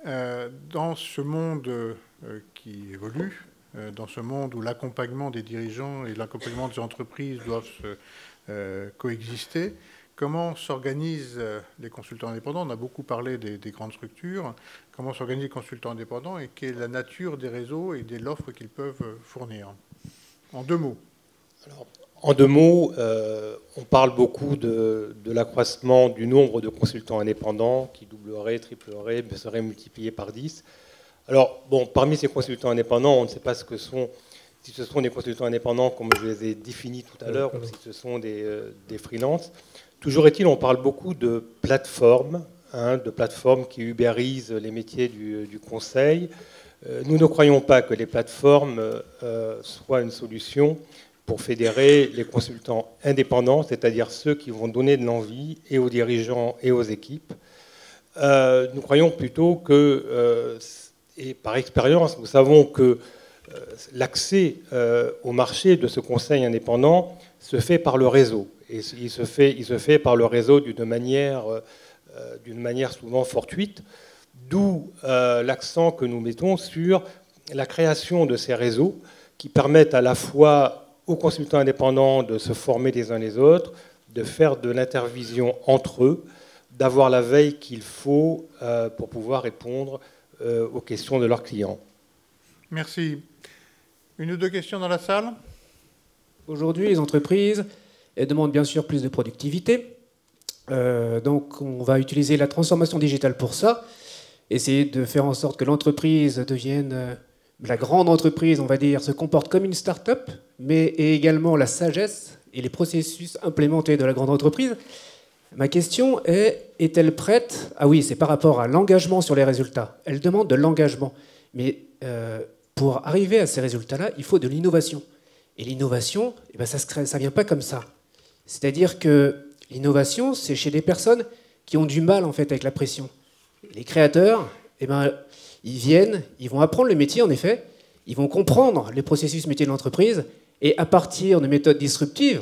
Dans ce monde qui évolue, dans ce monde où l'accompagnement des dirigeants et l'accompagnement des entreprises doivent coexister, comment s'organisent les consultants indépendants? On a beaucoup parlé des grandes structures. Comment s'organisent les consultants indépendants et quelle est la nature des réseaux et de l'offre qu'ils peuvent fournir? En 2 mots. Alors, en 2 mots, on parle beaucoup de l'accroissement du nombre de consultants indépendants qui doublerait, triplerait, serait multiplié par 10. Alors, bon, parmi ces consultants indépendants, on ne sait pas si ce sont des consultants indépendants comme je les ai définis tout à l'heure ou si ce sont des freelances. Toujours est-il, on parle beaucoup de plateformes, de plateformes qui ubérisent les métiers du conseil. Nous ne croyons pas que les plateformes soient une solution pour fédérer les consultants indépendants, c'est-à-dire ceux qui vont donner de l'envie et aux dirigeants et aux équipes. Nous croyons plutôt que, et par expérience, nous savons que l'accès au marché de ce conseil indépendant se fait par le réseau. Et il se fait par le réseau d'une manière souvent fortuite, d'où l'accent que nous mettons sur la création de ces réseaux qui permettent à la fois aux consultants indépendants de se former les uns les autres, de faire de l'intervision entre eux, d'avoir la veille qu'il faut pour pouvoir répondre aux questions de leurs clients. Merci. 1 ou 2 questions dans la salle? Aujourd'hui, les entreprises demandent bien sûr plus de productivité. Donc, on va utiliser la transformation digitale pour ça. Essayer de faire en sorte que l'entreprise devienne la grande entreprise, on va dire, se comporte comme une start-up, mais également la sagesse et les processus implémentés de la grande entreprise. Ma question est-elle prête? Ah oui, c'est par rapport à l'engagement sur les résultats. Elle demande de l'engagement. Mais pour arriver à ces résultats-là, il faut de l'innovation. Et l'innovation, eh ben, ça ne vient pas comme ça. C'est-à-dire que l'innovation, c'est chez des personnes qui ont du mal en fait, avec la pression. Les créateurs, eh ben, ils viennent, ils vont apprendre le métier, en effet, ils vont comprendre les processus métiers de l'entreprise, et à partir de méthodes disruptives,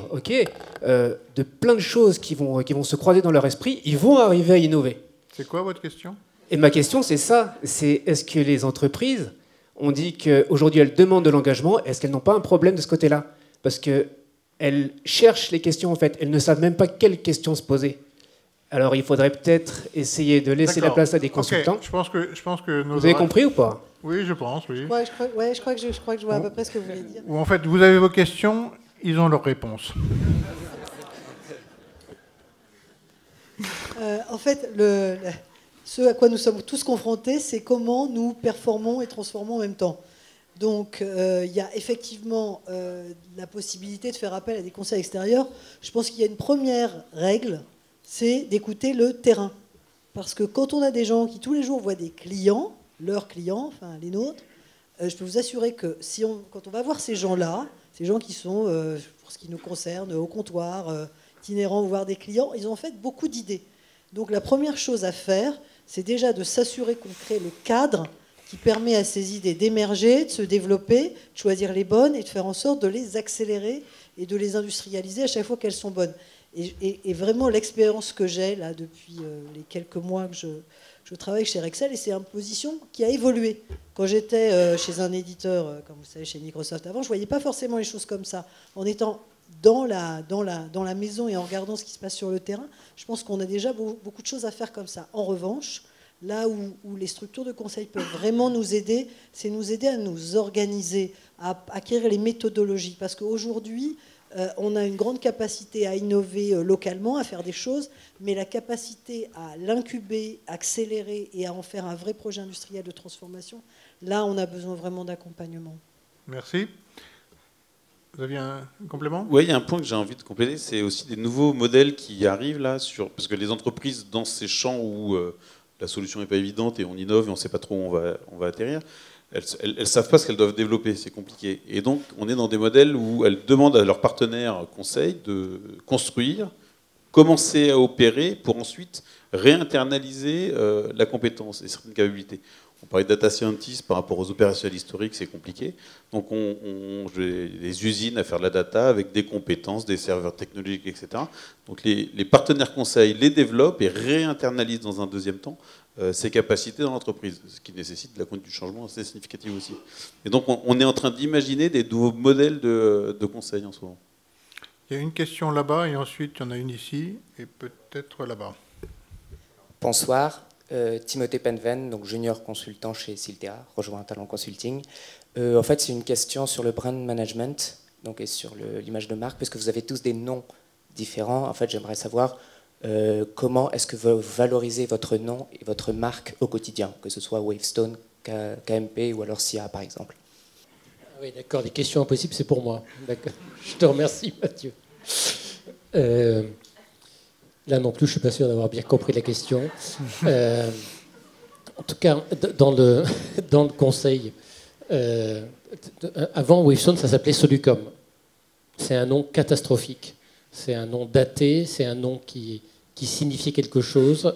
de plein de choses qui vont se croiser dans leur esprit, ils vont arriver à innover. C'est quoi votre question? Et ma question, c'est ça. C'est est-ce que les entreprises, on dit qu'aujourd'hui, elles demandent de l'engagement, est-ce qu'elles n'ont pas un problème de ce côté-là? Parce qu'elles cherchent les questions, en fait. Elles ne savent même pas quelles questions se poser. Alors, il faudrait peut-être essayer de laisser la place à des consultants. Okay. Je pense que vous avez compris ou pas? Oui, je pense, oui. Je crois que je vois à peu près ce que vous voulez dire. Ou en fait, vous avez vos questions, ils ont leurs réponses. En fait, ce à quoi nous sommes tous confrontés, c'est comment nous performons et transformons en même temps. Donc, il y a effectivement la possibilité de faire appel à des conseils extérieurs. Je pense qu'il y a une première règle, c'est d'écouter le terrain. Parce que quand on a des gens qui tous les jours voient des clients, leurs clients, enfin les nôtres, je peux vous assurer que quand on va voir ces gens-là, ces gens qui sont, pour ce qui nous concerne, au comptoir, itinérants, voir des clients, ils ont en fait beaucoup d'idées. Donc la première chose à faire, c'est déjà de s'assurer qu'on crée le cadre qui permet à ces idées d'émerger, de se développer, de choisir les bonnes et de faire en sorte de les accélérer et de les industrialiser à chaque fois qu'elles sont bonnes. Et vraiment, l'expérience que j'ai là depuis les quelques mois que je travaille chez Rexel, et c'est une position qui a évolué. Quand j'étais chez un éditeur, comme vous savez, chez Microsoft avant, je ne voyais pas forcément les choses comme ça. En étant dans la maison et en regardant ce qui se passe sur le terrain, je pense qu'on a déjà beaucoup de choses à faire comme ça. En revanche, là où les structures de conseil peuvent vraiment nous aider, c'est nous aider à nous organiser, à acquérir les méthodologies. Parce qu'aujourd'hui, on a une grande capacité à innover localement, à faire des choses, mais la capacité à l'incuber, accélérer et à en faire un vrai projet industriel de transformation, là, on a besoin vraiment d'accompagnement. Merci. Vous aviez un complément ? Oui, il y a un point que j'ai envie de compléter, c'est aussi des nouveaux modèles qui arrivent là, parce que les entreprises, dans ces champs où la solution n'est pas évidente et on innove et on ne sait pas trop où on va atterrir, elles ne savent pas ce qu'elles doivent développer, c'est compliqué. Et donc, on est dans des modèles où elles demandent à leurs partenaires conseils de construire, commencer à opérer pour ensuite réinternaliser la compétence et certaines capacités. On parlait de data scientist par rapport aux opérationnels historiques, c'est compliqué. Donc, j'ai des usines à faire de la data avec des compétences, des serveurs technologiques, etc. Donc, les partenaires conseils les développent et réinternalisent dans un deuxième temps ses capacités dans l'entreprise, ce qui nécessite de la conduite du changement assez significative aussi. Et donc, on est en train d'imaginer des nouveaux modèles de conseil en ce moment. Il y a une question là-bas et ensuite il y en a une ici et peut-être là-bas. Bonsoir. Timothée Penven, donc junior consultant chez Siltea, rejoint Talent Consulting. En fait, c'est une question sur le brand management donc, et sur l'image de marque, parce que vous avez tous des noms différents. En fait, j'aimerais savoir comment est-ce que vous valorisez votre nom et votre marque au quotidien, que ce soit Wavestone, KMP ou alors SIA, par exemple. Oui, d'accord, les questions impossibles, c'est pour moi. D'accord. Je te remercie, Mathieu. Là non plus, je ne suis pas sûr d'avoir bien compris la question. En tout cas, dans le conseil, avant Wavestone, ça s'appelait Solucom. C'est un nom catastrophique. C'est un nom daté, c'est un nom qui signifiait quelque chose,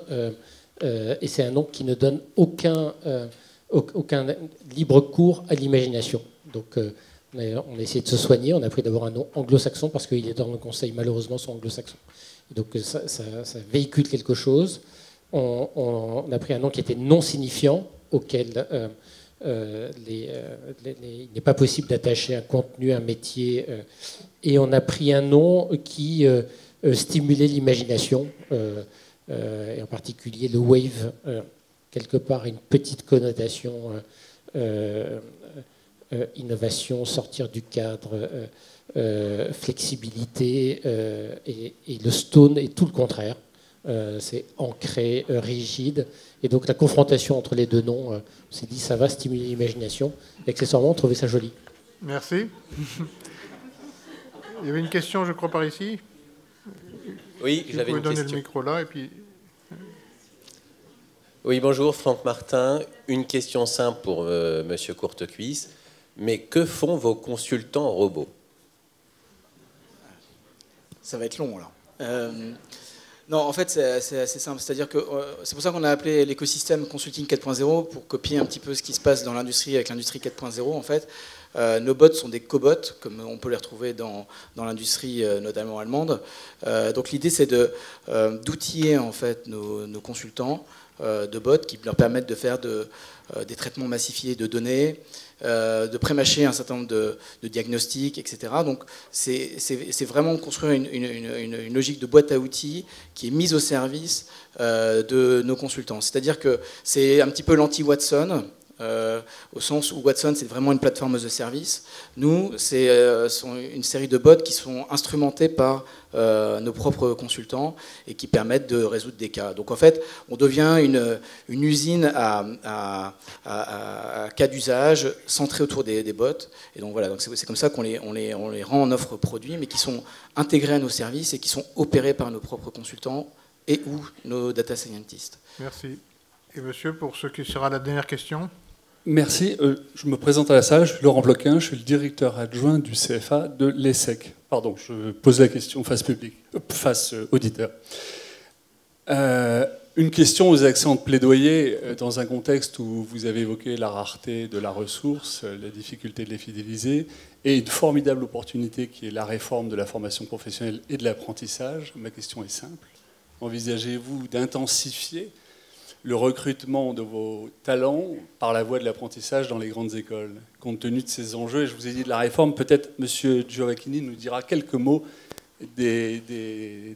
et c'est un nom qui ne donne aucun libre cours à l'imagination. Donc, on a essayé de se soigner. On a pris d'abord un nom anglo-saxon, parce qu'il est dans le conseil, malheureusement, sont anglo-saxons. Donc ça véhicule quelque chose. On a pris un nom qui était non signifiant, auquel il n'est pas possible d'attacher un contenu, un métier. Et on a pris un nom qui stimulait l'imagination, et en particulier le wave, quelque part une petite connotation innovation, sortir du cadre, flexibilité, et le stone est tout le contraire. C'est ancré, rigide. Et donc la confrontation entre les deux noms, on s'est dit ça va stimuler l'imagination. Et accessoirement, on trouvait ça joli. Merci. Il y avait une question, je crois, par ici. Oui, j'avais une question. Vous pouvez donner le micro là et puis... Oui, bonjour, Franck Martin. Une question simple pour Monsieur Courtecuisse. Mais que font vos consultants robots? Ça va être long, là. Non, en fait, c'est assez simple. C'est-à-dire que c'est pour ça qu'on a appelé l'écosystème Consulting 4.0, pour copier un petit peu ce qui se passe dans l'industrie avec l'industrie 4.0. En fait, nos bots sont des cobots, comme on peut les retrouver dans l'industrie notamment allemande. Donc l'idée, c'est d'outiller en fait nos consultants de bots qui leur permettent de faire des traitements massifiés de données, de prémâcher un certain nombre de diagnostics, etc. Donc c'est vraiment construire une logique de boîte à outils qui est mise au service de nos consultants. C'est-à-dire que c'est un petit peu l'anti-Watson, au sens où Watson, c'est vraiment une plateforme de service. Nous, c'est une série de bots qui sont instrumentés par nos propres consultants et qui permettent de résoudre des cas. Donc en fait, on devient une usine à cas d'usage centrée autour des bots. Et donc voilà, donc c'est comme ça qu'on les rend en offre produit, mais qui sont intégrés à nos services et qui sont opérés par nos propres consultants et ou nos data scientists. Merci. Et monsieur, pour ce qui sera la dernière question. Merci. Je me présente à la salle, je suis Laurent Bloquin, je suis le directeur adjoint du CFA de l'ESSEC. Pardon, je pose la question face public, face auditeur. Une question aux accents de plaidoyer dans un contexte où vous avez évoqué la rareté de la ressource, la difficulté de les fidéliser, et une formidable opportunité qui est la réforme de la formation professionnelle et de l'apprentissage. Ma question est simple. Envisagez-vous d'intensifier le recrutement de vos talents par la voie de l'apprentissage dans les grandes écoles, compte tenu de ces enjeux? Et je vous ai dit de la réforme, peut-être M. Giovacchini nous dira quelques mots des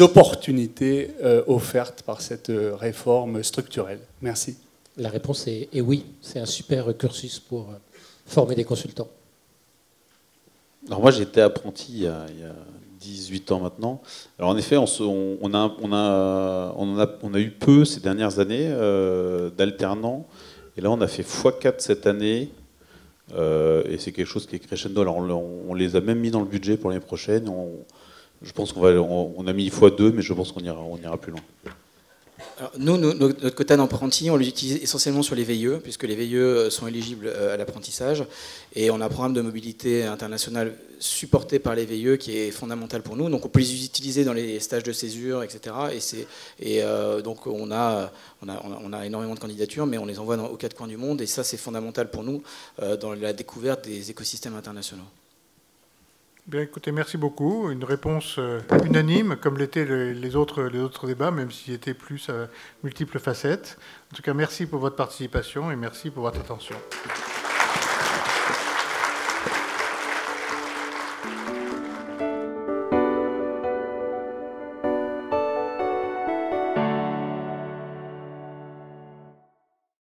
opportunités offertes par cette réforme structurelle. Merci. La réponse est oui. C'est un super cursus pour former des consultants. Alors moi, j'étais apprenti il y a 18 ans maintenant. Alors en effet, on a eu peu ces dernières années d'alternants. Et là, on a fait x4 cette année. Et c'est quelque chose qui est crescendo. Alors on les a même mis dans le budget pour l'année prochaine. Je pense on a mis x2, mais je pense qu'on ira plus loin. Alors, nous, notre quota d'apprentis, on l'utilise essentiellement sur les VIE, puisque les VIE sont éligibles à l'apprentissage. Et on a un programme de mobilité internationale supporté par les VIE qui est fondamental pour nous. Donc on peut les utiliser dans les stages de césure, etc. Donc on a énormément de candidatures, mais on les envoie aux 4 coins du monde. Et ça, c'est fondamental pour nous dans la découverte des écosystèmes internationaux. Bien, écoutez, merci beaucoup. Une réponse unanime, comme l'étaient les autres débats, même s'il était plus à multiples facettes. En tout cas, merci pour votre participation et merci pour votre attention.